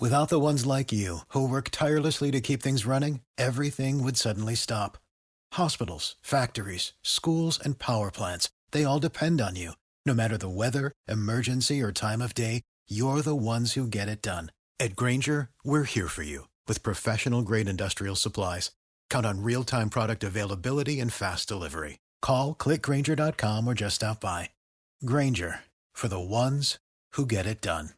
Without the ones like you, who work tirelessly to keep things running, everything would suddenly stop. Hospitals, factories, schools, and power plants, they all depend on you. No matter the weather, emergency, or time of day, you're the ones who get it done. At Grainger, we're here for you with professional-grade industrial supplies. Count on real-time product availability and fast delivery. Call, click Grainger.com, or just stop by. Grainger, for the ones who get it done.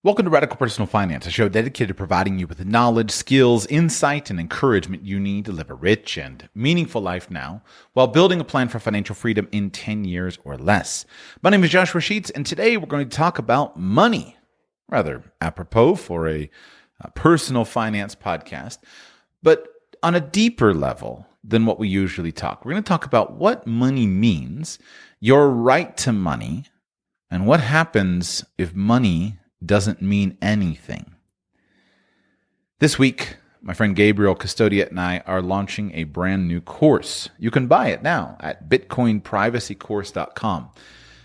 Welcome to Radical Personal Finance, a show dedicated to providing you with the knowledge, skills, insight, and encouragement you need to live a rich and meaningful life now while building a plan for financial freedom in 10 years or less. My name is Joshua Sheets, and today we're going to talk about money, rather apropos for a personal finance podcast, but on a deeper level than what we usually talk. We're going to talk about what money means, your right to money, and what happens if money doesn't mean anything. This week, my friend Gabriel Custodia and I are launching a brand new course. You can buy it now at bitcoinprivacycourse.com.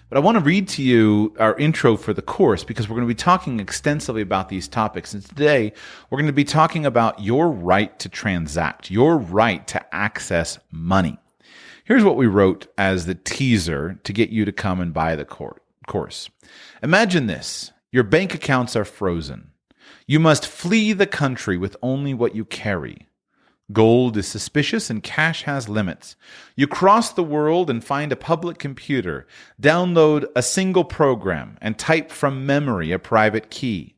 But I want to read to you our intro for the course because we're going to be talking extensively about these topics. And today, we're going to be talking about your right to transact, your right to access money. Here's what we wrote as the teaser to get you to come and buy the course. Imagine this. Your bank accounts are frozen. You must flee the country with only what you carry. Gold is suspicious and cash has limits. You cross the world and find a public computer, download a single program, and type from memory a private key.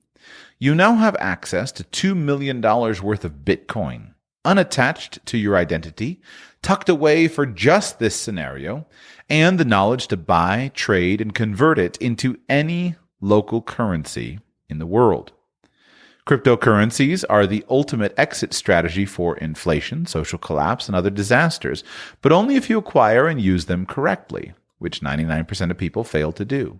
You now have access to $2 million worth of Bitcoin, unattached to your identity, tucked away for just this scenario, and the knowledge to buy, trade, and convert it into any local currency in the world. Cryptocurrencies are the ultimate exit strategy for inflation, social collapse, and other disasters, but only if you acquire and use them correctly, which 99% of people fail to do.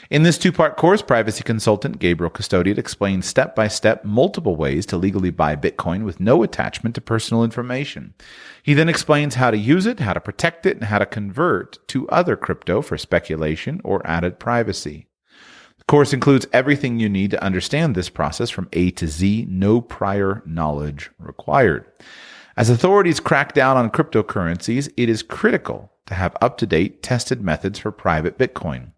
In this two-part course, privacy consultant Gabriel Custodia explains step-by-step multiple ways to legally buy Bitcoin with no attachment to personal information. He then explains how to use it, how to protect it, and how to convert to other crypto for speculation or added privacy. The course includes everything you need to understand this process from A to Z, no prior knowledge required. As authorities crack down on cryptocurrencies, it is critical to have up-to-date, tested methods for private Bitcoin.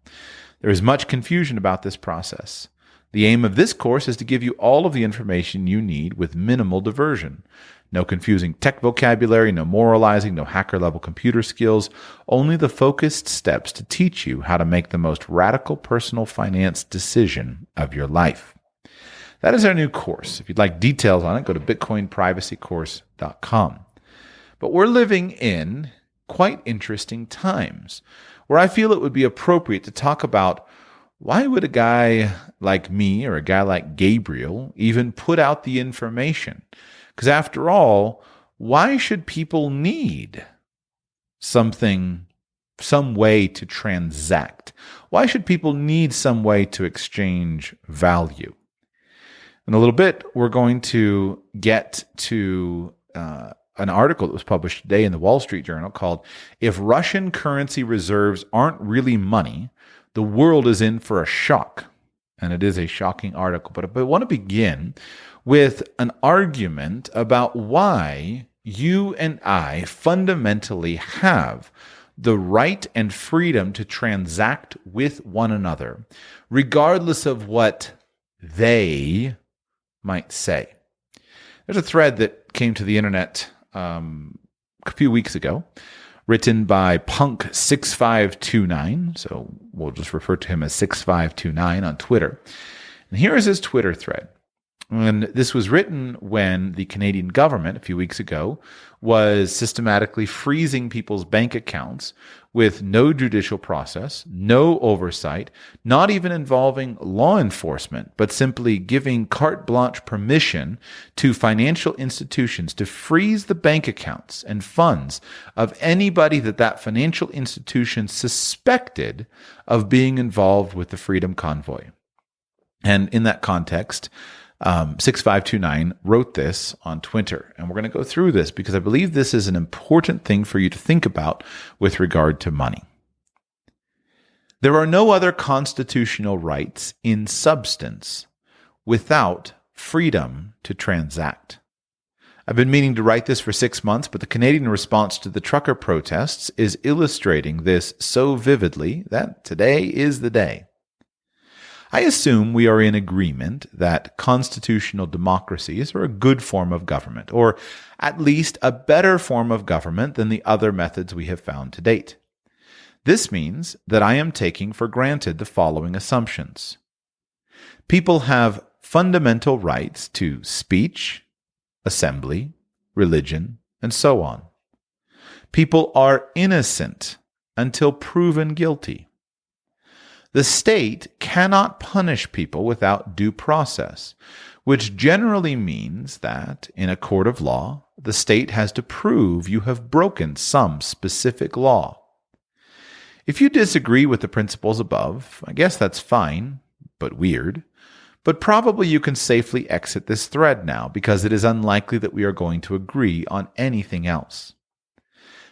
There is much confusion about this process. The aim of this course is to give you all of the information you need with minimal diversion. No confusing tech vocabulary, no moralizing, no hacker-level computer skills, only the focused steps to teach you how to make the most radical personal finance decision of your life. That is our new course. If you'd like details on it, go to bitcoinprivacycourse.com. But we're living in quite interesting times where I feel it would be appropriate to talk about why would a guy like me or a guy like Gabriel even put out the information? Because after all, why should people need some way to transact? Why should people need some way to exchange value? In a little bit, we're going to get to an article that was published today in the Wall Street Journal called "If Russian Currency Reserves Aren't Really Money, the World is in for a Shock." And it is a shocking article. But I want to begin with an argument about why you and I fundamentally have the right and freedom to transact with one another, regardless of what they might say. There's a thread that came to the internet a few weeks ago, written by Punk6529, so we'll just refer to him as 6529 on Twitter. And here is his Twitter thread. And this was written when the Canadian government, a few weeks ago, was systematically freezing people's bank accounts with no judicial process, no oversight, not even involving law enforcement, but simply giving carte blanche permission to financial institutions to freeze the bank accounts and funds of anybody that financial institution suspected of being involved with the Freedom Convoy. And in that context, 6529 wrote this on Twitter, and we're going to go through this because I believe this is an important thing for you to think about with regard to money. There are no other constitutional rights in substance without freedom to transact. I've been meaning to write this for 6 months, but the Canadian response to the trucker protests is illustrating this so vividly that today is the day. I assume we are in agreement that constitutional democracies are a good form of government, or at least a better form of government than the other methods we have found to date. This means that I am taking for granted the following assumptions. People have fundamental rights to speech, assembly, religion, and so on. People are innocent until proven guilty. The state cannot punish people without due process, which generally means that, in a court of law, the state has to prove you have broken some specific law. If you disagree with the principles above, I guess that's fine, but weird. But probably you can safely exit this thread now, because it is unlikely that we are going to agree on anything else.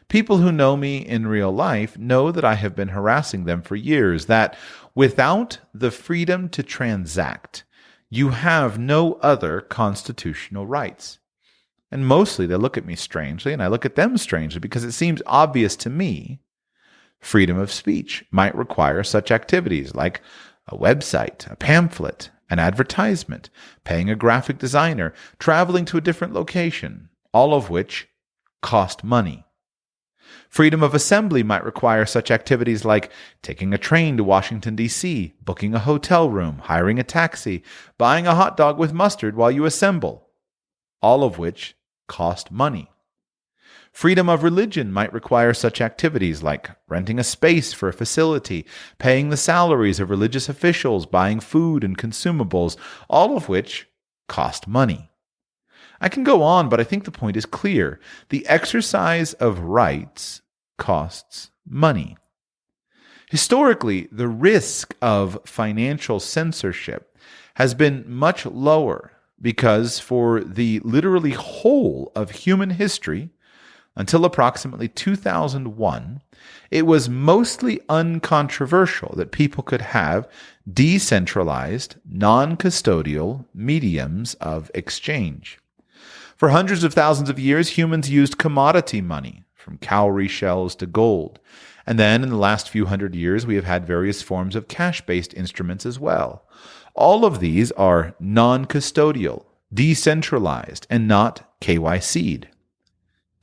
People who know me in real life know that I have been harassing them for years, that without the freedom to transact, you have no other constitutional rights. And mostly they look at me strangely, and I look at them strangely, because it seems obvious to me freedom of speech might require such activities like a website, a pamphlet, an advertisement, paying a graphic designer, traveling to a different location, all of which cost money. Freedom of assembly might require such activities like taking a train to Washington, D.C., booking a hotel room, hiring a taxi, buying a hot dog with mustard while you assemble, all of which cost money. Freedom of religion might require such activities like renting a space for a facility, paying the salaries of religious officials, buying food and consumables, all of which cost money. I can go on, but I think the point is clear. The exercise of rights costs money. Historically, the risk of financial censorship has been much lower because for the literally whole of human history, until approximately 2001, it was mostly uncontroversial that people could have decentralized, non-custodial mediums of exchange. For hundreds of thousands of years, humans used commodity money, from cowrie shells to gold. And then in the last few hundred years, we have had various forms of cash-based instruments as well. All of these are non-custodial, decentralized, and not KYC'd.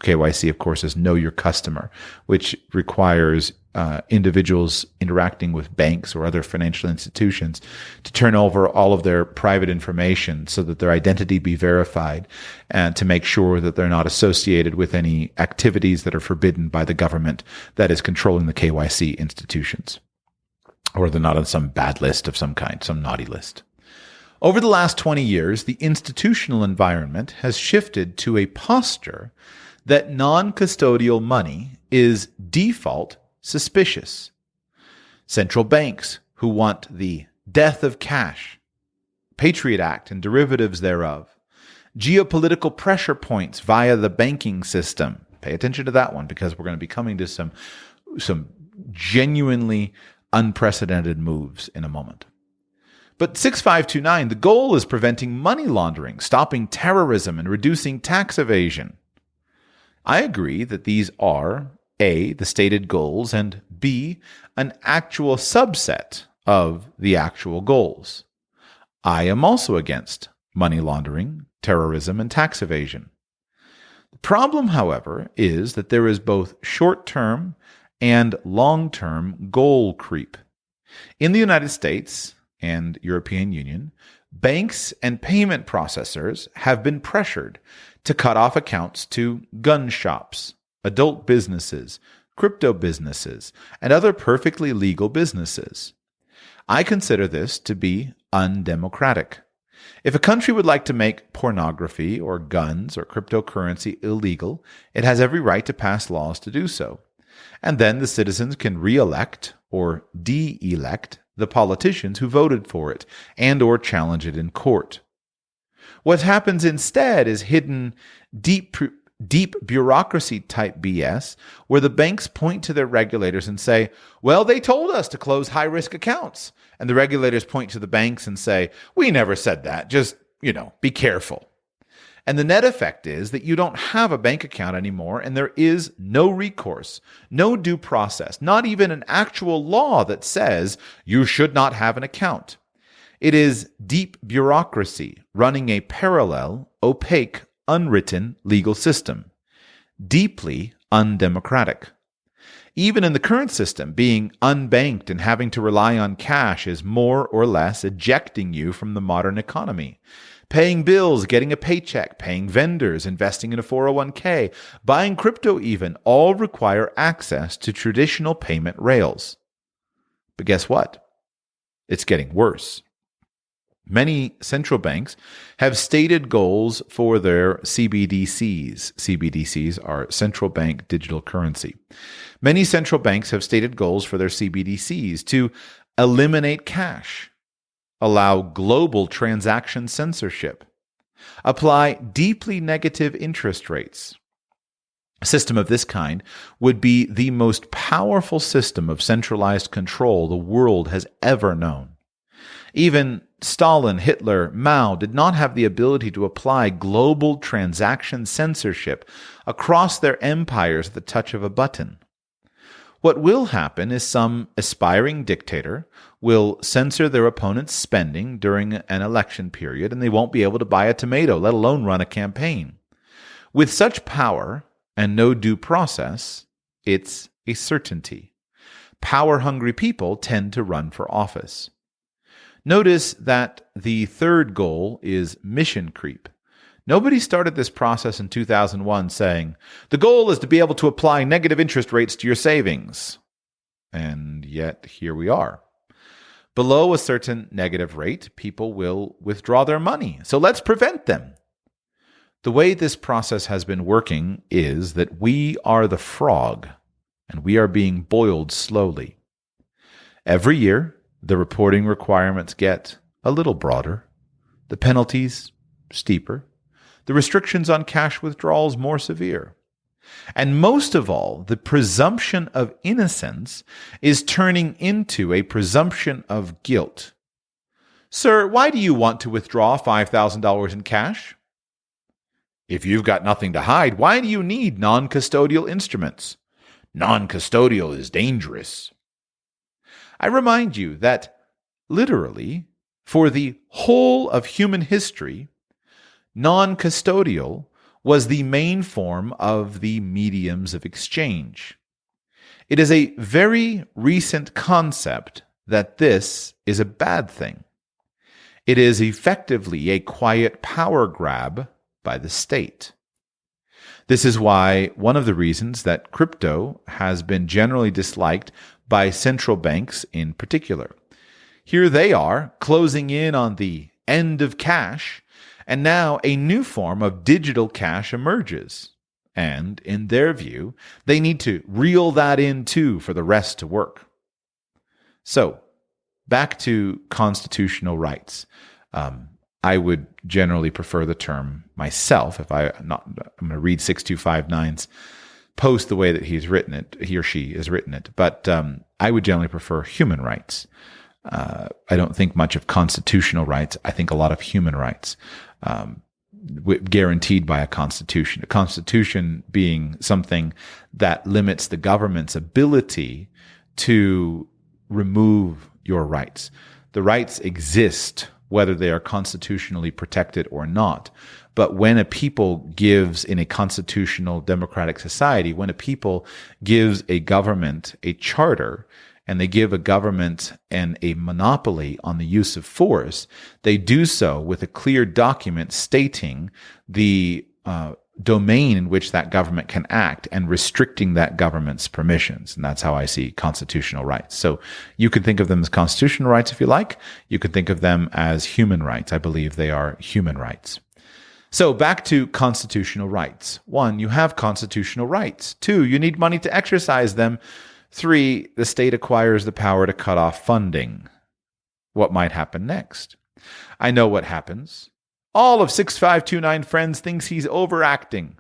KYC, of course, is Know Your Customer, which requires individuals interacting with banks or other financial institutions to turn over all of their private information so that their identity be verified and to make sure that they're not associated with any activities that are forbidden by the government that is controlling the KYC institutions, or they're not on some bad list of some kind, some naughty list. Over the last 20 years, the institutional environment has shifted to a posture that non-custodial money is default suspicious. Central banks who want the death of cash, Patriot Act and derivatives thereof, geopolitical pressure points via the banking system. Pay attention to that one, because we're going to be coming to some genuinely unprecedented moves in a moment. But 6529, the goal is preventing money laundering, stopping terrorism, and reducing tax evasion. I agree that these are A, the stated goals, and B, an actual subset of the actual goals. I am also against money laundering, terrorism, and tax evasion. The problem, however, is that there is both short-term and long-term goal creep. In the United States and European Union, banks and payment processors have been pressured to cut off accounts to gun shops, adult businesses, crypto businesses, and other perfectly legal businesses. I consider this to be undemocratic. If a country would like to make pornography or guns or cryptocurrency illegal, it has every right to pass laws to do so. And then the citizens can re-elect or de-elect the politicians who voted for it and or challenge it in court. What happens instead is hidden deep deep bureaucracy type BS, where the banks point to their regulators and say, well, they told us to close high-risk accounts. And the regulators point to the banks and say, we never said that. Just, be careful. And the net effect is that you don't have a bank account anymore, and there is no recourse, no due process, not even an actual law that says you should not have an account. It is deep bureaucracy running a parallel, opaque, unwritten legal system, deeply undemocratic. Even in the current system, being unbanked and having to rely on cash is more or less ejecting you from the modern economy. Paying bills, getting a paycheck, paying vendors, investing in a 401k, buying crypto even, all require access to traditional payment rails. But guess what? It's getting worse. Many central banks have stated goals for their CBDCs. CBDCs are central bank digital currency. Many central banks have stated goals for their CBDCs to eliminate cash, allow global transaction censorship, apply deeply negative interest rates. A system of this kind would be the most powerful system of centralized control the world has ever known. Even Stalin, Hitler, Mao did not have the ability to apply global transaction censorship across their empires at the touch of a button. What will happen is some aspiring dictator will censor their opponent's spending during an election period, and they won't be able to buy a tomato, let alone run a campaign. With such power and no due process, it's a certainty. Power-hungry people tend to run for office. Notice that the third goal is mission creep. Nobody started this process in 2001 saying, the goal is to be able to apply negative interest rates to your savings. And yet, here we are. Below a certain negative rate, people will withdraw their money. So let's prevent them. The way this process has been working is that we are the frog, and we are being boiled slowly. Every year, the reporting requirements get a little broader, the penalties steeper, the restrictions on cash withdrawals more severe. And most of all, the presumption of innocence is turning into a presumption of guilt. Sir, why do you want to withdraw $5,000 in cash? If you've got nothing to hide, why do you need non-custodial instruments? Non-custodial is dangerous. I remind you that, literally, for the whole of human history, non-custodial was the main form of the mediums of exchange. It is a very recent concept that this is a bad thing. It is effectively a quiet power grab by the state. This is why one of the reasons that crypto has been generally disliked by central banks in particular. Here they are, closing in on the end of cash, and now a new form of digital cash emerges. And in their view, they need to reel that in too for the rest to work. So, back to constitutional rights. I would generally prefer the term myself. I'm going to read 6259's post the way that he or she has written it. But I would generally prefer human rights. I don't think much of constitutional rights. I think a lot of human rights, guaranteed by a constitution. A constitution being something that limits the government's ability to remove your rights. The rights exist whether they are constitutionally protected or not. But when a people gives, in a constitutional democratic society, when a people gives a government a charter, and they give a government a monopoly on the use of force, they do so with a clear document stating the domain in which that government can act and restricting that government's permissions. And that's how I see constitutional rights. So you could think of them as constitutional rights if you like. You could think of them as human rights. I believe they are human rights. So back to constitutional rights. 1, you have constitutional rights. 2, you need money to exercise them. 3, the state acquires the power to cut off funding. What might happen next? I know what happens. All of 6529 Friends thinks he's overacting.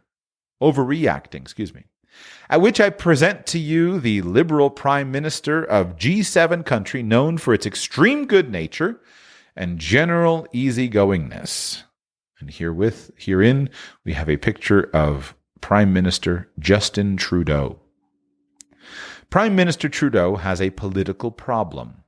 overreacting, at which I present to you the liberal prime minister of G7 country known for its extreme good nature and general easygoingness. And herein, we have a picture of Prime Minister Justin Trudeau. Prime Minister Trudeau has a political problem.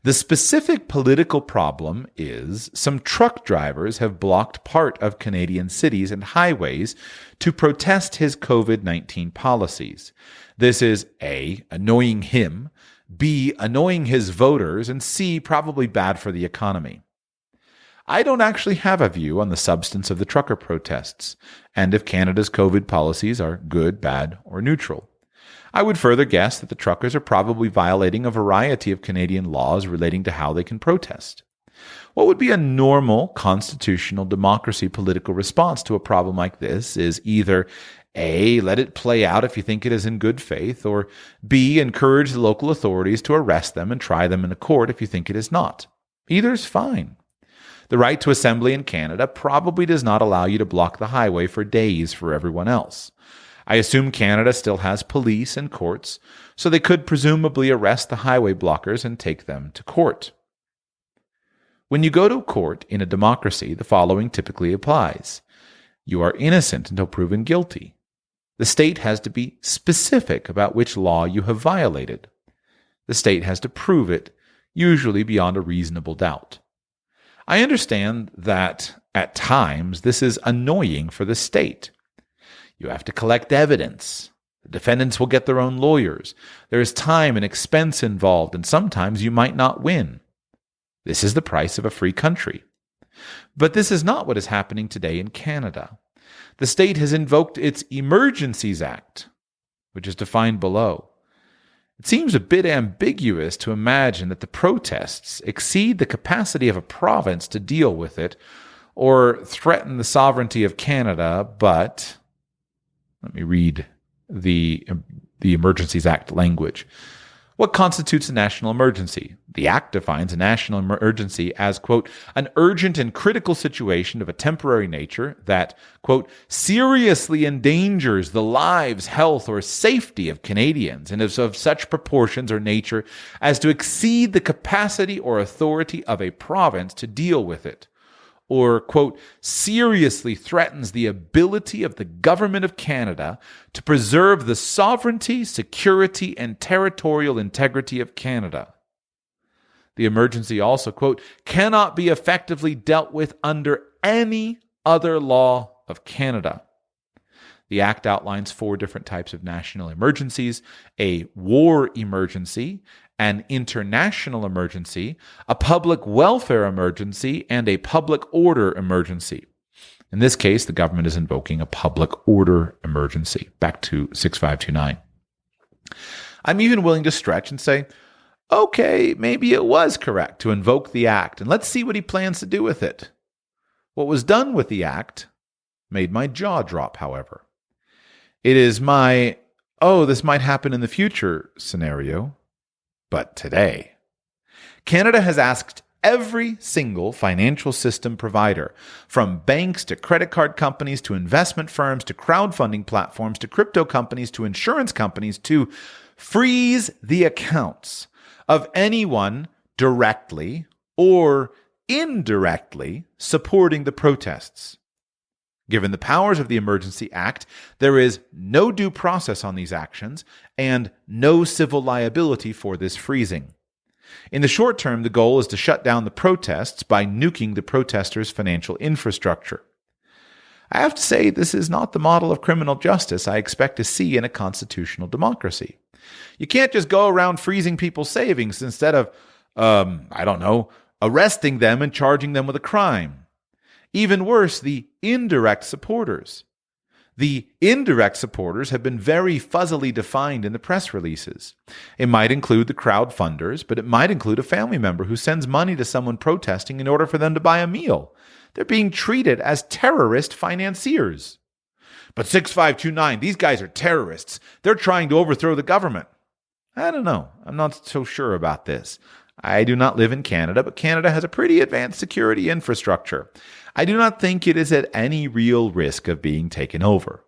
The specific political problem is some truck drivers have blocked part of Canadian cities and highways to protest his COVID-19 policies. This is A, annoying him, B, annoying his voters, and C, probably bad for the economy. I don't actually have a view on the substance of the trucker protests, and if Canada's COVID policies are good, bad, or neutral. I would further guess that the truckers are probably violating a variety of Canadian laws relating to how they can protest. What would be a normal constitutional democracy political response to a problem like this is either A, let it play out if you think it is in good faith, or B, encourage the local authorities to arrest them and try them in a court if you think it is not. Either is fine. The right to assembly in Canada probably does not allow you to block the highway for days for everyone else. I assume Canada still has police and courts, so they could presumably arrest the highway blockers and take them to court. When you go to court in a democracy, the following typically applies. You are innocent until proven guilty. The state has to be specific about which law you have violated. The state has to prove it, usually beyond a reasonable doubt. I understand that at times this is annoying for the state. You have to collect evidence. The defendants will get their own lawyers. There is time and expense involved, and sometimes you might not win. This is the price of a free country. But this is not what is happening today in Canada. The state has invoked its Emergencies Act, which is defined below. It seems a bit ambiguous to imagine that the protests exceed the capacity of a province to deal with it or threaten the sovereignty of Canada, but let me read the Emergencies Act language. What constitutes a national emergency? The Act defines a national emergency as, quote, an urgent and critical situation of a temporary nature that, quote, seriously endangers the lives, health, or safety of Canadians and is of such proportions or nature as to exceed the capacity or authority of a province to deal with it. Or, quote, seriously threatens the ability of the government of Canada to preserve the sovereignty, security, and territorial integrity of Canada. The emergency also, quote, cannot be effectively dealt with under any other law of Canada. The Act outlines 4 different types of national emergencies: a war emergency, an international emergency, a public welfare emergency, and a public order emergency. In this case, the government is invoking a public order emergency, back to 6529. I'm even willing to stretch and say, okay, maybe it was correct to invoke the Act, and let's see what he plans to do with it. What was done with the Act made my jaw drop, however. It is my, oh, this might happen in the future scenario, but today. Canada has asked every single financial system provider, from banks to credit card companies to investment firms to crowdfunding platforms to crypto companies to insurance companies, to freeze the accounts of anyone directly or indirectly supporting the protests. Given the powers of the Emergency Act, there is no due process on these actions and no civil liability for this freezing. In the short term, the goal is to shut down the protests by nuking the protesters' financial infrastructure. I have to say, this is not the model of criminal justice I expect to see in a constitutional democracy. You can't just go around freezing people's savings instead of, arresting them and charging them with a crime. Even worse, the indirect supporters. The indirect supporters have been very fuzzily defined in the press releases. It might include the crowdfunders, but it might include a family member who sends money to someone protesting in order for them to buy a meal. They're being treated as terrorist financiers. But 6529, these guys are terrorists. They're trying to overthrow the government. I don't know. I'm not so sure about this. I do not live in Canada, but Canada has a pretty advanced security infrastructure. I do not think it is at any real risk of being taken over.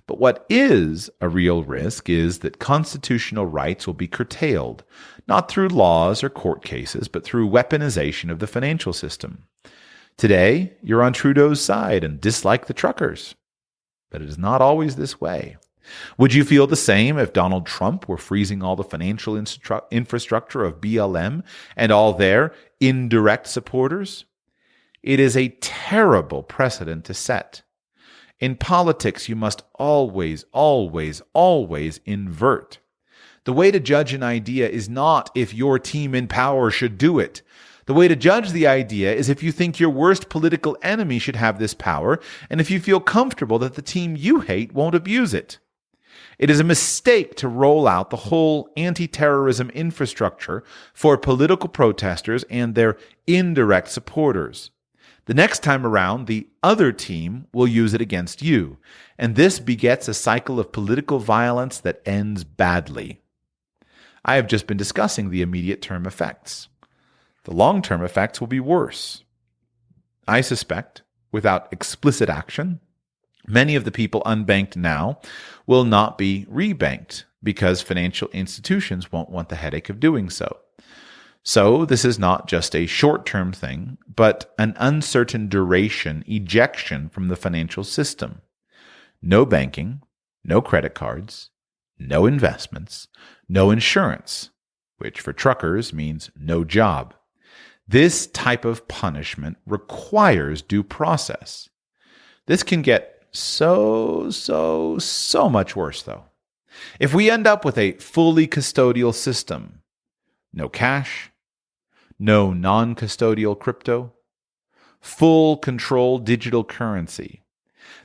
But what is a real risk is that constitutional rights will be curtailed, not through laws or court cases, but through weaponization of the financial system. Today, you're on Trudeau's side and dislike the truckers. But it is not always this way. Would you feel the same if Donald Trump were freezing all the financial infrastructure of BLM and all their indirect supporters? It is a terrible precedent to set. In politics, you must always, always, always invert. The way to judge an idea is not if your team in power should do it. The way to judge the idea is if you think your worst political enemy should have this power, and if you feel comfortable that the team you hate won't abuse it. It is a mistake to roll out the whole anti-terrorism infrastructure for political protesters and their indirect supporters. The next time around, the other team will use it against you, and this begets a cycle of political violence that ends badly. I have just been discussing the immediate term effects. The long-term effects will be worse. I suspect, without explicit action, many of the people unbanked now will not be rebanked because financial institutions won't want the headache of doing so. So this is not just a short-term thing, but an uncertain duration ejection from the financial system. No banking, no credit cards, no investments, no insurance, which for truckers means no job. This type of punishment requires due process. This can get so much worse, though. If we end up with a fully custodial system, no cash, no non-custodial crypto, full control digital currency,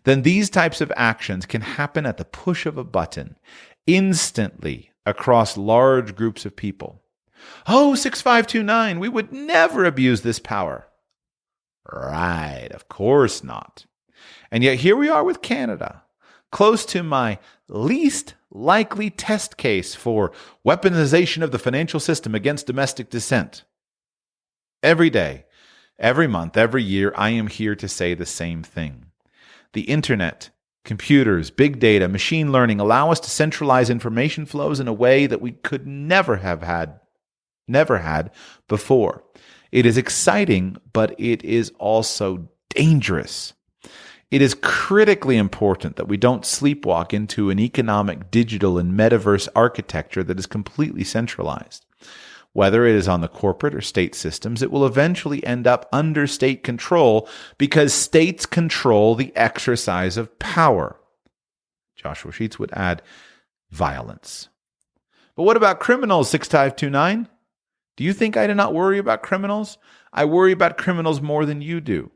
then these types of actions can happen at the push of a button, instantly across large groups of people. Oh, 6529, we would never abuse this power. Right, of course not. And yet here we are with Canada, close to my least likely test case for weaponization of the financial system against domestic dissent. Every day, every month, every year, I am here to say the same thing. The internet, computers, big data, machine learning allow us to centralize information flows in a way that we could never had before. It is exciting, but it is also dangerous. It is critically important that we don't sleepwalk into an economic, digital, and metaverse architecture that is completely centralized. Whether it is on the corporate or state systems, it will eventually end up under state control because states control the exercise of power. Joshua Sheets would add violence. But what about criminals, 6529? Do you think I do not worry about criminals? I worry about criminals more than you do.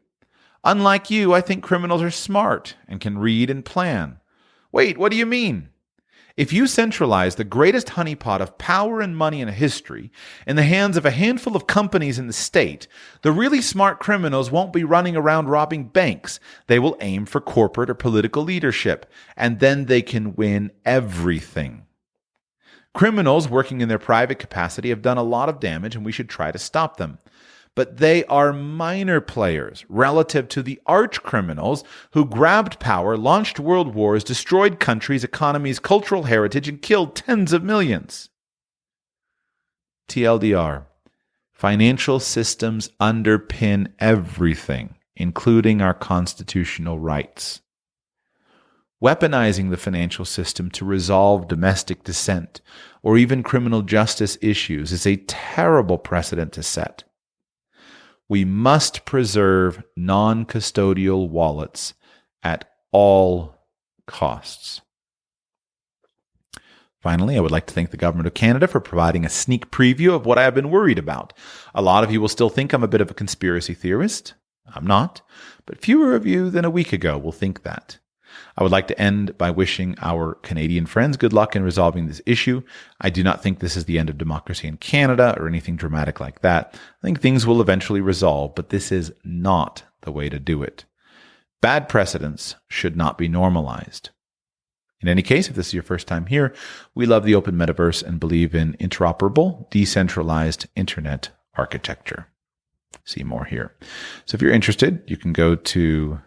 Unlike you, I think criminals are smart and can read and plan. Wait, what do you mean? If you centralize the greatest honeypot of power and money in history in the hands of a handful of companies in the state, the really smart criminals won't be running around robbing banks. They will aim for corporate or political leadership, and then they can win everything. Criminals working in their private capacity have done a lot of damage, and we should try to stop them. But they are minor players relative to the arch criminals who grabbed power, launched world wars, destroyed countries, economies, cultural heritage, and killed tens of millions. TLDR, financial systems underpin everything, including our constitutional rights. Weaponizing the financial system to resolve domestic dissent or even criminal justice issues is a terrible precedent to set. We must preserve non-custodial wallets at all costs. Finally, I would like to thank the Government of Canada for providing a sneak preview of what I have been worried about. A lot of you will still think I'm a bit of a conspiracy theorist. I'm not, but fewer of you than a week ago will think that. I would like to end by wishing our Canadian friends good luck in resolving this issue. I do not think this is the end of democracy in Canada or anything dramatic like that. I think things will eventually resolve, but this is not the way to do it. Bad precedents should not be normalized. In any case, if this is your first time here, we love the open metaverse and believe in interoperable, decentralized internet architecture. See more here. So if you're interested, you can go to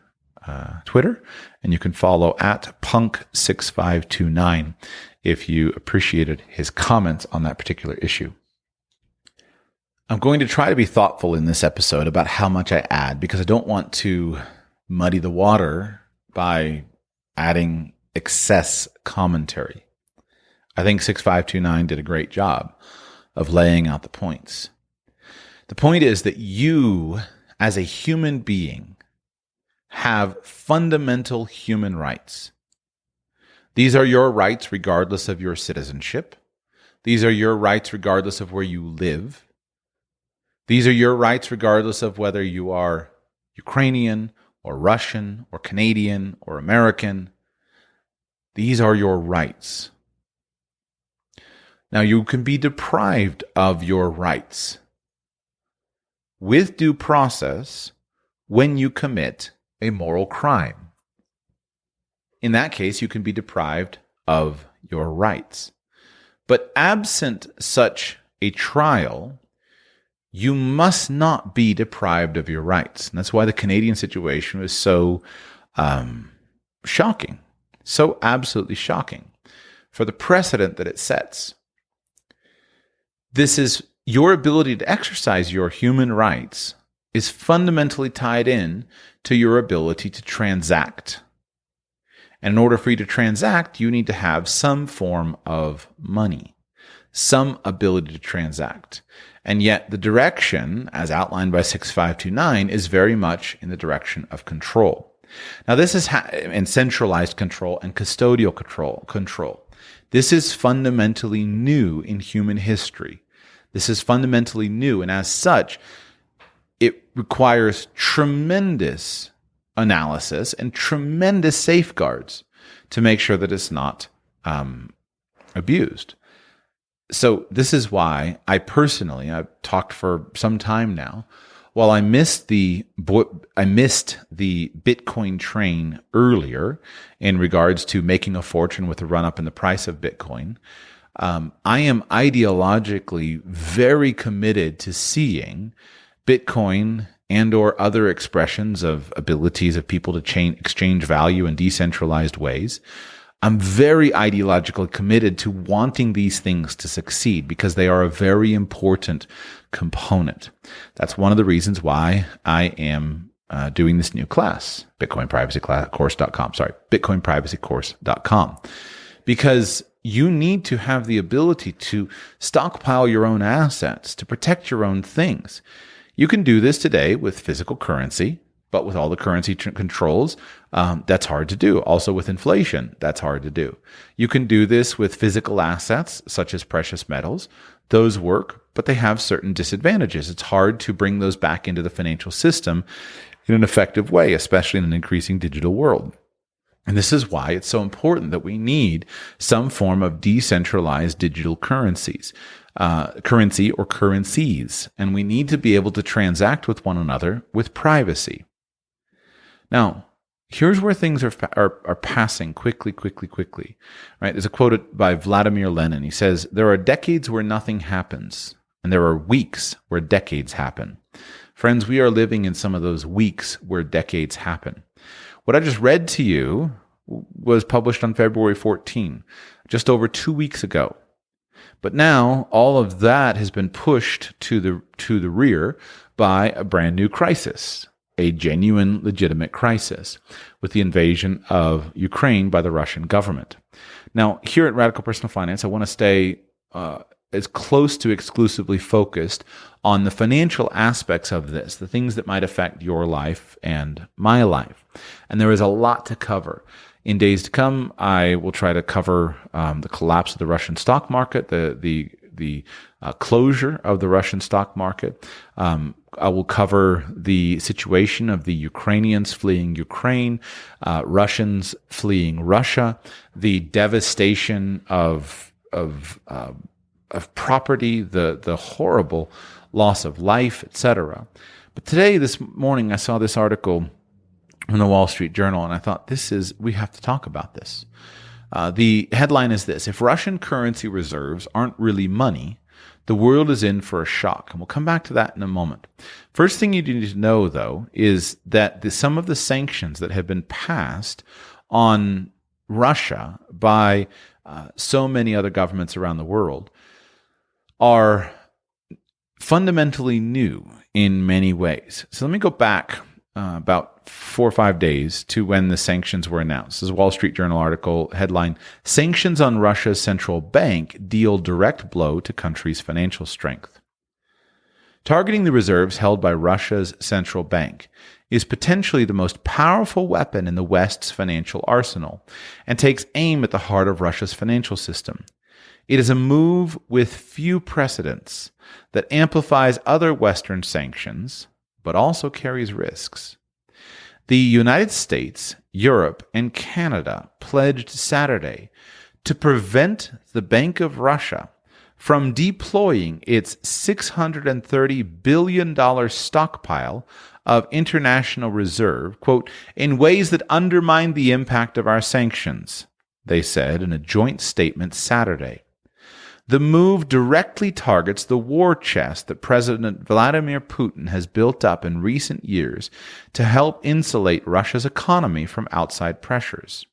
Twitter, and you can follow at punk6529 if you appreciated his comments on that particular issue. I'm going to try to be thoughtful in this episode about how much I add, because I don't want to muddy the water by adding excess commentary. I think 6529 did a great job of laying out the points. The point is that you, as a human being, have fundamental human rights. These are your rights regardless of your citizenship. These are your rights regardless of where you live. These are your rights regardless of whether you are Ukrainian or Russian or Canadian or American. These are your rights. Now, you can be deprived of your rights with due process when you commit a moral crime. In that case, you can be deprived of your rights. But absent such a trial, you must not be deprived of your rights. And that's why the Canadian situation was so shocking, so absolutely shocking, for the precedent that it sets. This is your ability to exercise your human rights is fundamentally tied in to your ability to transact. And in order for you to transact, you need to have some form of money, some ability to transact. And yet the direction, as outlined by 6529, is very much in the direction of control. Now, this is in centralized control and custodial control. This is fundamentally new in human history. This is fundamentally new, and as such, it requires tremendous analysis and tremendous safeguards to make sure that it's not abused. So this is why I've talked for some time now. While I missed the Bitcoin train earlier in regards to making a fortune with the run up in the price of Bitcoin, I am ideologically very committed to seeing Bitcoin and or other expressions of abilities of people to exchange value in decentralized ways. I'm very ideologically committed to wanting these things to succeed because they are a very important component. That's one of the reasons why I am doing this new class, bitcoinprivacycourse.com, because you need to have the ability to stockpile your own assets, to protect your own things. You can do this today with physical currency, but with all the currency controls, that's hard to do. Also with inflation, that's hard to do. You can do this with physical assets, such as precious metals. Those work, but they have certain disadvantages. It's hard to bring those back into the financial system in an effective way, especially in an increasing digital world. And this is why it's so important that we need some form of decentralized digital currency or currencies. And we need to be able to transact with one another with privacy. Now, here's where things are passing quickly. Right? There's a quote by Vladimir Lenin. He says, "There are decades where nothing happens, and there are weeks where decades happen." Friends, we are living in some of those weeks where decades happen. What I just read to you was published on February 14, just over 2 weeks ago. But now all of that has been pushed to the rear by a brand new crisis, a genuine, legitimate crisis with the invasion of Ukraine by the Russian government. Now, here at Radical Personal Finance, I want to stay as close to exclusively focused on the financial aspects of this, the things that might affect your life and my life. And there is a lot to cover. In days to come, I will try to cover the collapse of the Russian stock market, the closure of the Russian stock market. I will cover the situation of the Ukrainians fleeing Ukraine, Russians fleeing Russia, the devastation of property, the horrible loss of life, etc. But today, this morning, I saw this article in the Wall Street Journal, and I thought, we have to talk about this. The headline is this: if Russian currency reserves aren't really money, The world is in for a shock, and we'll come back to that in a moment. First thing you need to know, though, is that some of the sanctions that have been passed on Russia by so many other governments around the world are fundamentally new in many ways. So let me go back about 4 or 5 days to when the sanctions were announced. This is a Wall Street Journal article, headline, "Sanctions on Russia's Central Bank Deal Direct Blow to Country's Financial Strength." Targeting the reserves held by Russia's central bank is potentially the most powerful weapon in the West's financial arsenal and takes aim at the heart of Russia's financial system. It is a move with few precedents that amplifies other Western sanctions, but also carries risks. The United States, Europe, and Canada pledged Saturday to prevent the Bank of Russia from deploying its $630 billion stockpile of international reserve, quote, in ways that undermine the impact of our sanctions, they said in a joint statement Saturday. The move directly targets the war chest that President Vladimir Putin has built up in recent years to help insulate Russia's economy from outside pressures.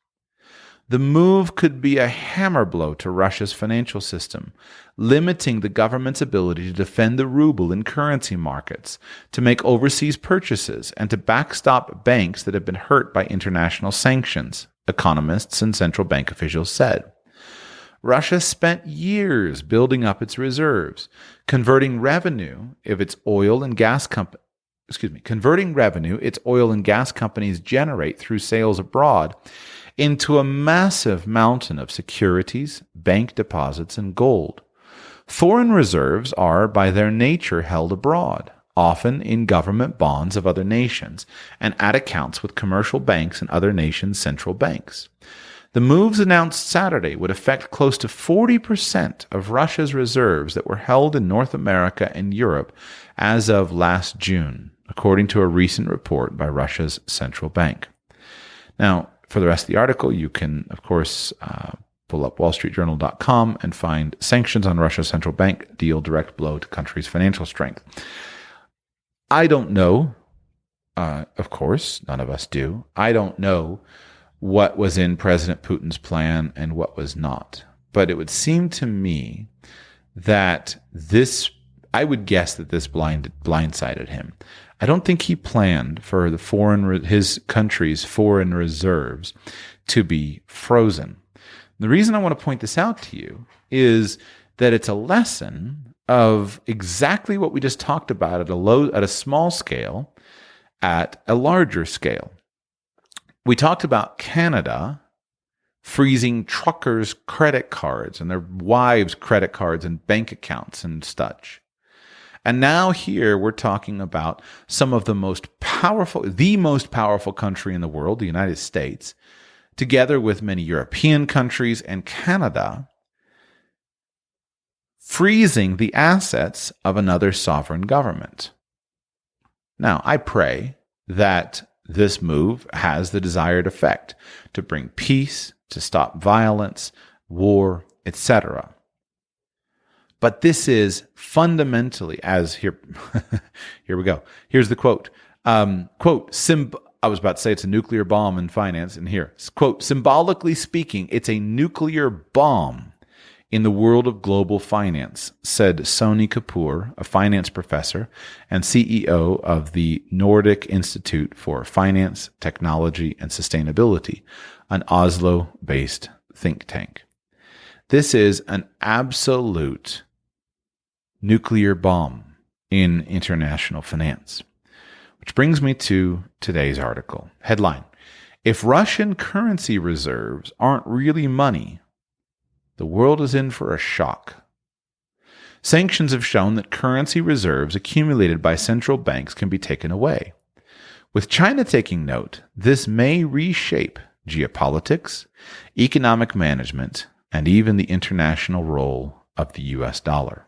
The move could be a hammer blow to Russia's financial system, limiting the government's ability to defend the ruble in currency markets, to make overseas purchases, and to backstop banks that have been hurt by international sanctions, economists and central bank officials said. Russia spent years building up its reserves, converting revenue its oil and gas companies generate through sales abroad into a massive mountain of securities, bank deposits, and gold. Foreign reserves are, by their nature, held abroad, often in government bonds of other nations, and at accounts with commercial banks and other nations' central banks. The moves announced Saturday would affect close to 40% of Russia's reserves that were held in North America and Europe as of last June, according to a recent report by Russia's central bank. Now, for the rest of the article, you can, of course, pull up wallstreetjournal.com and find sanctions on Russia's central bank deal direct blow to country's financial strength. I don't know, of course, none of us do. I don't know what was in President Putin's plan and what was not. But it would seem to me that I would guess that this blindsided him. I don't think he planned for his country's foreign reserves to be frozen. The reason I want to point this out to you is that it's a lesson of exactly what we just talked about at a small scale, at a larger scale. We talked about Canada freezing truckers' credit cards and their wives' credit cards and bank accounts and such. And now here we're talking about the most powerful country in the world, the United States, together with many European countries and Canada, freezing the assets of another sovereign government. Now, I pray that this move has the desired effect to bring peace, to stop violence, war, etc. But this is fundamentally, as here, here we go. Here's the quote. I was about to say it's a nuclear bomb in finance, and here, quote, "Symbolically speaking, it's a nuclear bomb in the world of global finance," said Sony Kapoor, a finance professor and CEO of the Nordic Institute for Finance, Technology, and Sustainability, an Oslo-based think tank. This is an absolute nuclear bomb in international finance. Which brings me to today's article. Headline: If Russian currency reserves aren't really money, the world is in for a shock. Sanctions have shown that currency reserves accumulated by central banks can be taken away. With China taking note, this may reshape geopolitics, economic management, and even the international role of the US dollar.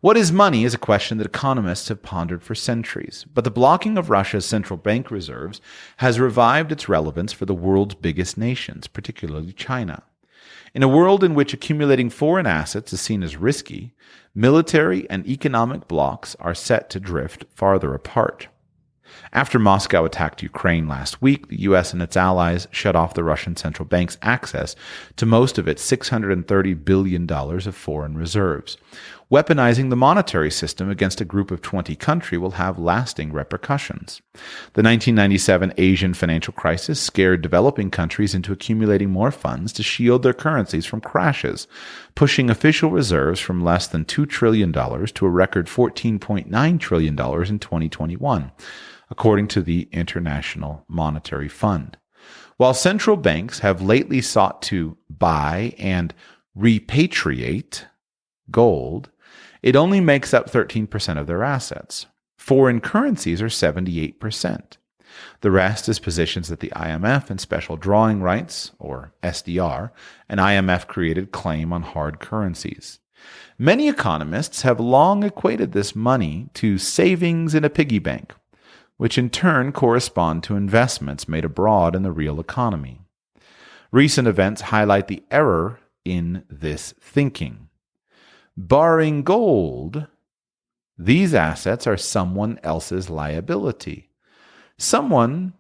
What is money is a question that economists have pondered for centuries, but the blocking of Russia's central bank reserves has revived its relevance for the world's biggest nations, particularly China. In a world in which accumulating foreign assets is seen as risky, military and economic blocs are set to drift farther apart. After Moscow attacked Ukraine last week, the U.S. and its allies shut off the Russian central bank's access to most of its $630 billion of foreign reserves. Weaponizing the monetary system against a group of 20 countries will have lasting repercussions. The 1997 Asian financial crisis scared developing countries into accumulating more funds to shield their currencies from crashes, pushing official reserves from less than $2 trillion to a record $14.9 trillion in 2021. According to the International Monetary Fund. While central banks have lately sought to buy and repatriate gold, it only makes up 13% of their assets. Foreign currencies are 78%. The rest is positions at the IMF and special drawing rights, or SDR, an IMF-created claim on hard currencies. Many economists have long equated this money to savings in a piggy bank, which in turn correspond to investments made abroad in the real economy. Recent events highlight the error in this thinking. Barring gold, these assets are someone else's liability. Someone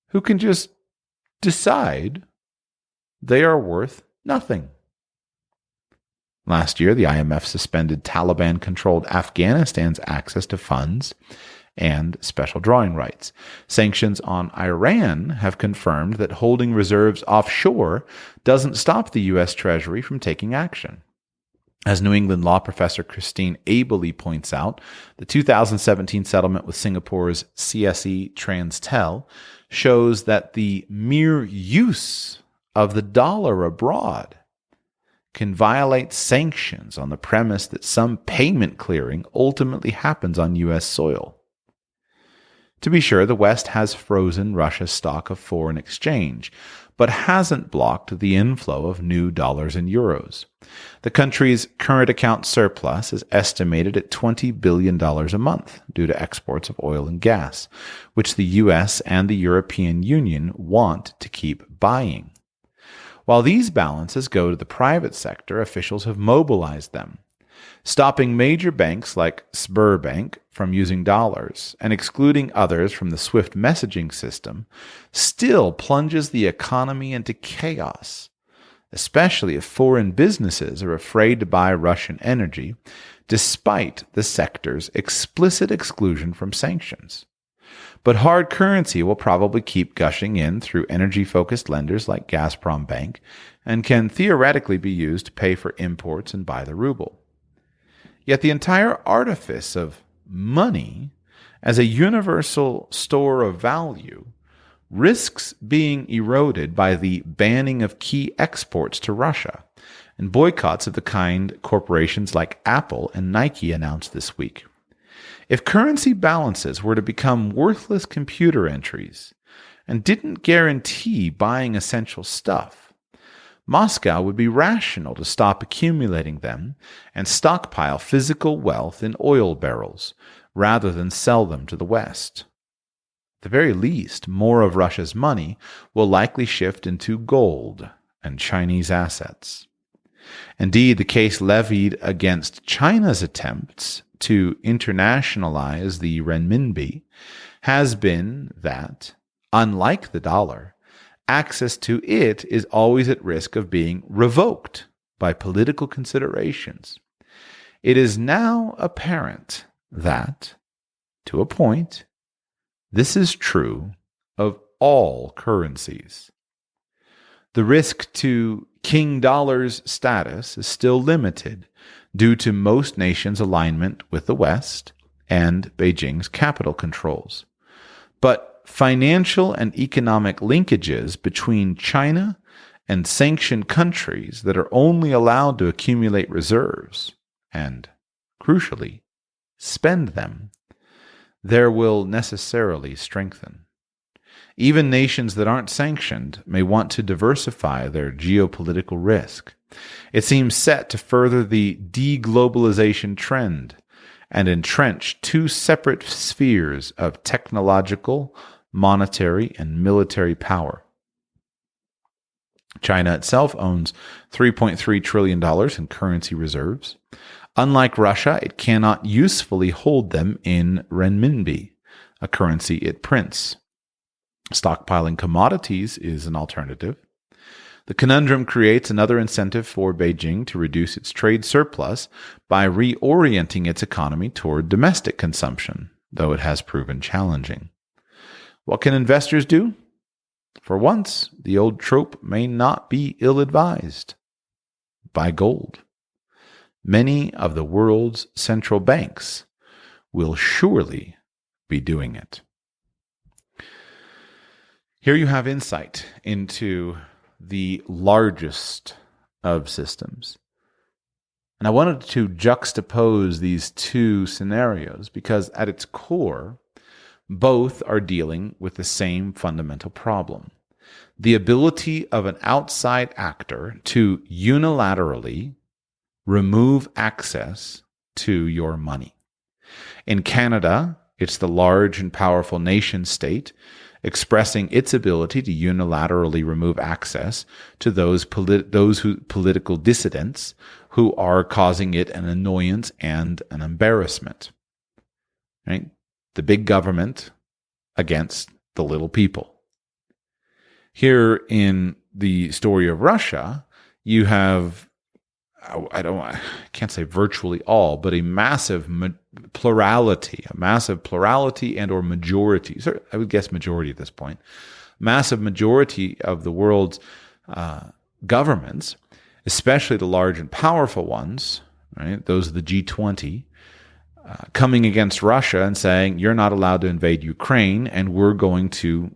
who can just decide they are worth nothing. Last year, the IMF suspended Taliban-controlled Afghanistan's access to funds and special drawing rights. Sanctions on Iran have confirmed that holding reserves offshore doesn't stop the U.S. Treasury from taking action. As New England law professor Christine Abely points out, the 2017 settlement with Singapore's CSE Transtel shows that the mere use of the dollar abroad can violate sanctions on the premise that some payment clearing ultimately happens on U.S. soil. To be sure, the West has frozen Russia's stock of foreign exchange, but hasn't blocked the inflow of new dollars and euros. The country's current account surplus is estimated at $20 billion a month due to exports of oil and gas, which the U.S. and the European Union want to keep buying. While these balances go to the private sector, officials have mobilized them, stopping major banks like Sberbank from using dollars and excluding others from the SWIFT messaging system still plunges the economy into chaos, especially if foreign businesses are afraid to buy Russian energy despite the sector's explicit exclusion from sanctions. But hard currency will probably keep gushing in through energy-focused lenders like Gazprom Bank and can theoretically be used to pay for imports and buy the ruble. Yet the entire artifice of money as a universal store of value risks being eroded by the banning of key exports to Russia and boycotts of the kind corporations like Apple and Nike announced this week. If currency balances were to become worthless computer entries and didn't guarantee buying essential stuff, Moscow would be rational to stop accumulating them and stockpile physical wealth in oil barrels rather than sell them to the West. At the very least, more of Russia's money will likely shift into gold and Chinese assets. Indeed, the case levied against China's attempts to internationalize the renminbi has been that, unlike the dollar, access to it is always at risk of being revoked by political considerations. It is now apparent that, to a point, this is true of all currencies. The risk to King Dollar's status is still limited due to most nations' alignment with the West and Beijing's capital controls. But financial and economic linkages between China and sanctioned countries that are only allowed to accumulate reserves and, crucially, spend them, there will necessarily strengthen. Even nations that aren't sanctioned may want to diversify their geopolitical risk. It seems set to further the deglobalization trend and entrench two separate spheres of technological, monetary, and military power. China itself owns $3.3 trillion in currency reserves. Unlike Russia, it cannot usefully hold them in renminbi, a currency it prints. Stockpiling commodities is an alternative. The conundrum creates another incentive for Beijing to reduce its trade surplus by reorienting its economy toward domestic consumption, though it has proven challenging. What can investors do? For once, the old trope may not be ill-advised. Buy gold. Many of the world's central banks will surely be doing it. Here you have insight into the largest of systems. And I wanted to juxtapose these two scenarios because at its core, both are dealing with the same fundamental problem. The ability of an outside actor to unilaterally remove access to your money. In Canada, it's the large and powerful nation state expressing its ability to unilaterally remove access to those political dissidents who are causing it an annoyance and an embarrassment. Right? The big government against the little people. Here in the story of Russia, you have, I can't say virtually all, but a massive plurality and or majority, I would guess majority at this point, massive majority of the world's governments, especially the large and powerful ones, right? Those are the G20, coming against Russia and saying, you're not allowed to invade Ukraine and we're going to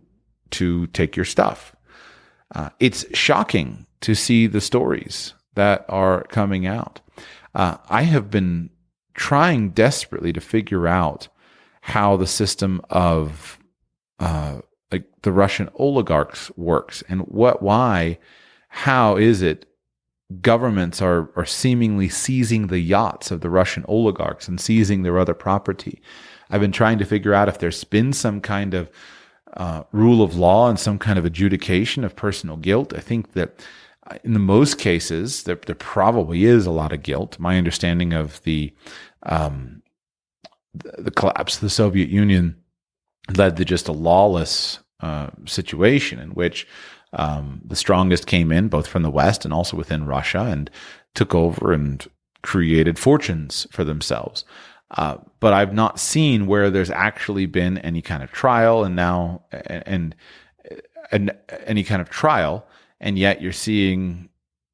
take your stuff. It's shocking to see the stories that are coming out. I have been trying desperately to figure out how the system of like the Russian oligarchs works and how is it governments are seemingly seizing the yachts of the Russian oligarchs and seizing their other property. I've been trying to figure out if there's been some kind of rule of law and some kind of adjudication of personal guilt. I think that in the most cases, there probably is a lot of guilt. My understanding of the collapse of the Soviet Union led to just a lawless situation in which the strongest came in, both from the West and also within Russia, and took over and created fortunes for themselves. But I've not seen where there's actually been any kind of trial, and any kind of trial. And yet you're seeing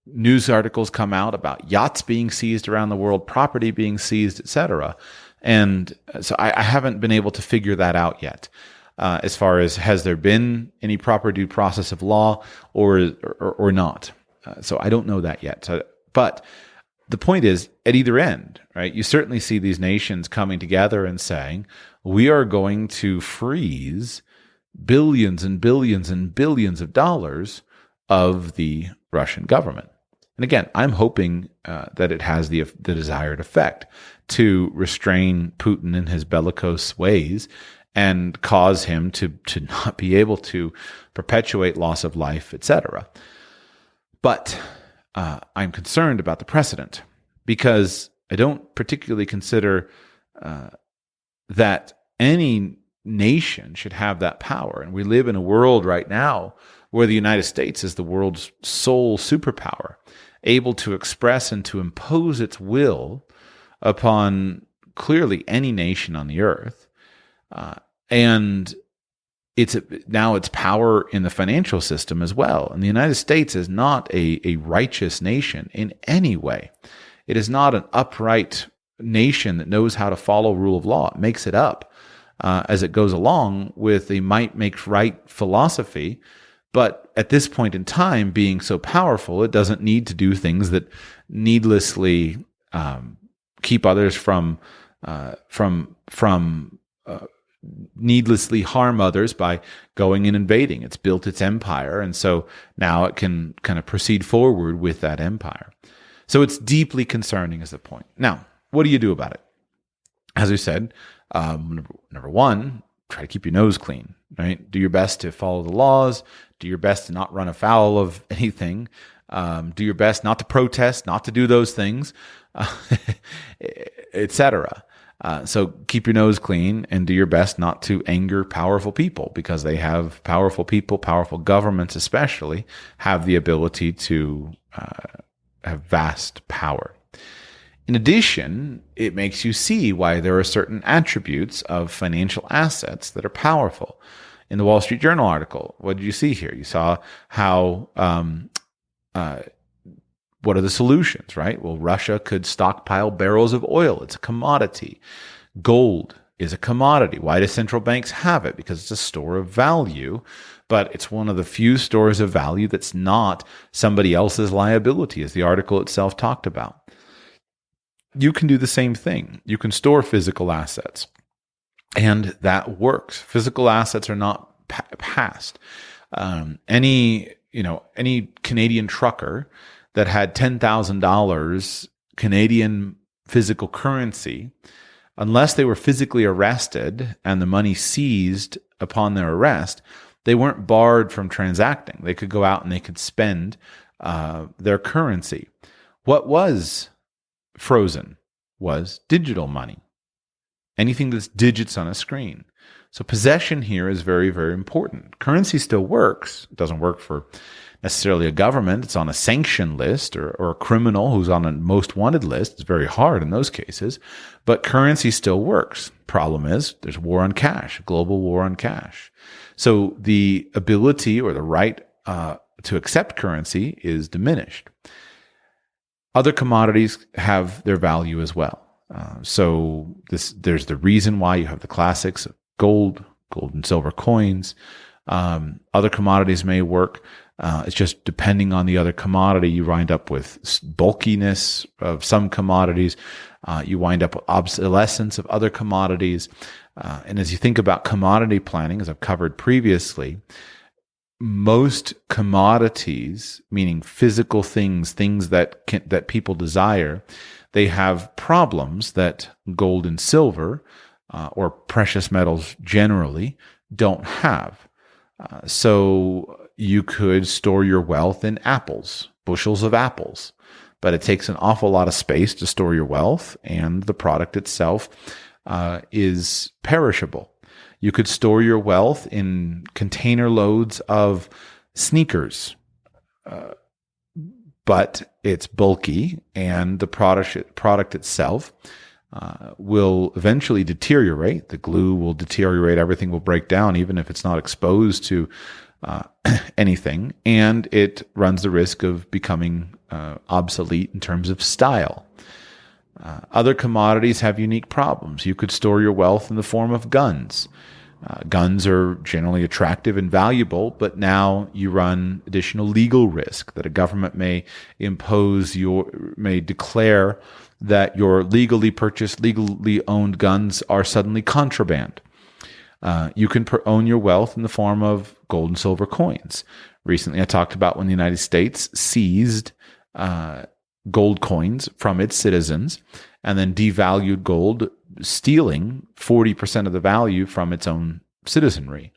news articles come out about yachts being seized around the world, property being seized, etc. And so I haven't been able to figure that out yet. As far as has there been any proper due process of law or not? So I don't know that yet. But the point is, at either end, right? You certainly see these nations coming together and saying, we are going to freeze billions and billions and billions of dollars of the Russian government. And again, I'm hoping that it has the desired effect to restrain Putin in his bellicose ways and cause him to not be able to perpetuate loss of life, etc. But I'm concerned about the precedent because I don't particularly consider that any nation should have that power. And we live in a world right now where the United States is the world's sole superpower, able to express and to impose its will upon clearly any nation on the earth. And now it's power in the financial system as well. And the United States is not a righteous nation in any way. It is not an upright nation that knows how to follow rule of law. It makes it up as it goes along with a might makes right philosophy. But at this point in time, being so powerful, it doesn't need to do things that needlessly keep others from needlessly harm others by going and invading. It's built its empire, and so now it can kind of proceed forward with that empire. So it's deeply concerning is the point. Now, what do you do about it? As we said, number one, try to keep your nose clean. right? Do your best to follow the laws. Do your best to not run afoul of anything. Do your best not to protest, not to do those things, etc. So keep your nose clean and do your best not to anger powerful people, because they have powerful people, powerful governments especially, have the ability to have vast power. In addition, it makes you see why there are certain attributes of financial assets that are powerful. In the Wall Street Journal article, what did you see here? You saw how, what are the solutions, right? Well, Russia could stockpile barrels of oil. It's a commodity. Gold is a commodity. Why do central banks have it? Because it's a store of value, but it's one of the few stores of value that's not somebody else's liability, as the article itself talked about. You can do the same thing. You can store physical assets, and that works. Physical assets are not passed. Any Canadian trucker that had $10,000 Canadian physical currency, unless they were physically arrested and the money seized upon their arrest, they weren't barred from transacting. They could go out and they could spend their currency. What was frozen was digital money. Anything that's digits on a screen. So possession here is very, very important. Currency still works. It doesn't work for necessarily a government. It's on a sanction list, or a criminal who's on a most wanted list. It's very hard in those cases, but currency still works. Problem is there's war on cash, global war on cash. So the ability or the right to accept currency is diminished. Other commodities have their value as well. So there's the reason why you have the classics of gold and silver coins. Other commodities may work. It's just depending on the other commodity, you wind up with bulkiness of some commodities. You wind up with obsolescence of other commodities. And as you think about commodity planning, as I've covered previously, most commodities, meaning physical things that people desire, they have problems that gold and silver, or precious metals generally, don't have. So you could store your wealth in apples, bushels of apples, but it takes an awful lot of space to store your wealth, and the product itself is perishable. You could store your wealth in container loads of sneakers, but it's bulky, and the product itself will eventually deteriorate. The glue will deteriorate. Everything will break down, even if it's not exposed to anything, and it runs the risk of becoming obsolete in terms of style. Other commodities have unique problems. You could store your wealth in the form of guns. Guns are generally attractive and valuable, but now you run additional legal risk that a government may declare that your legally purchased, legally owned guns are suddenly contraband. You can own your wealth in the form of gold and silver coins. Recently, I talked about when the United States seized gold coins from its citizens and then devalued gold, stealing 40% of the value from its own citizenry.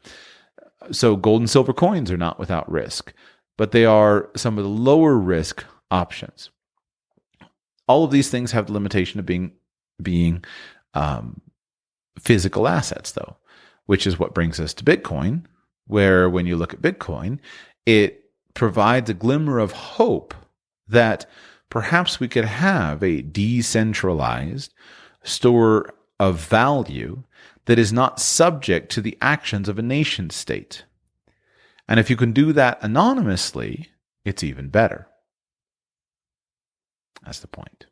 So gold and silver coins are not without risk, but they are some of the lower risk options. All of these things have the limitation of being physical assets, though, which is what brings us to Bitcoin, where when you look at Bitcoin, it provides a glimmer of hope that perhaps we could have a decentralized store of value that is not subject to the actions of a nation state. And if you can do that anonymously, it's even better. That's the point.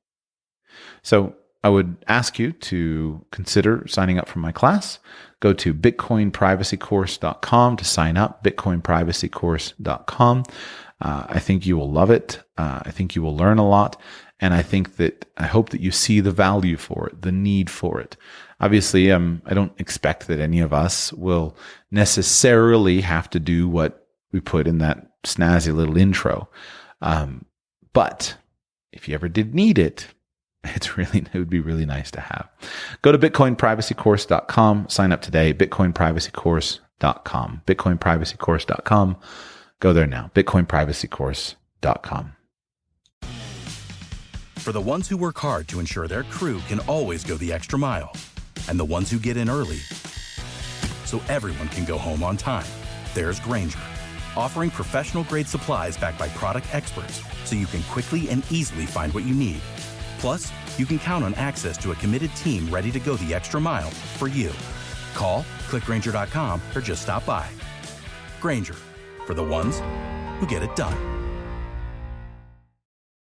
So I would ask you to consider signing up for my class. Go to bitcoinprivacycourse.com to sign up, bitcoinprivacycourse.com. I think you will love it. I think you will learn a lot. And I hope that you see the value for it, the need for it. Obviously, I don't expect that any of us will necessarily have to do what we put in that snazzy little intro. But if you ever did need it, it would be really nice to have. Go to bitcoinprivacycourse.com, sign up today, bitcoinprivacycourse.com. bitcoinprivacycourse.com. Go there now, bitcoinprivacycourse.com. For the ones who work hard to ensure their crew can always go the extra mile, and the ones who get in early so everyone can go home on time, there's Grainger, offering professional-grade supplies backed by product experts so you can quickly and easily find what you need. Plus, you can count on access to a committed team ready to go the extra mile for you. Call, click Grainger.com, or just stop by. Grainger, for the ones who get it done.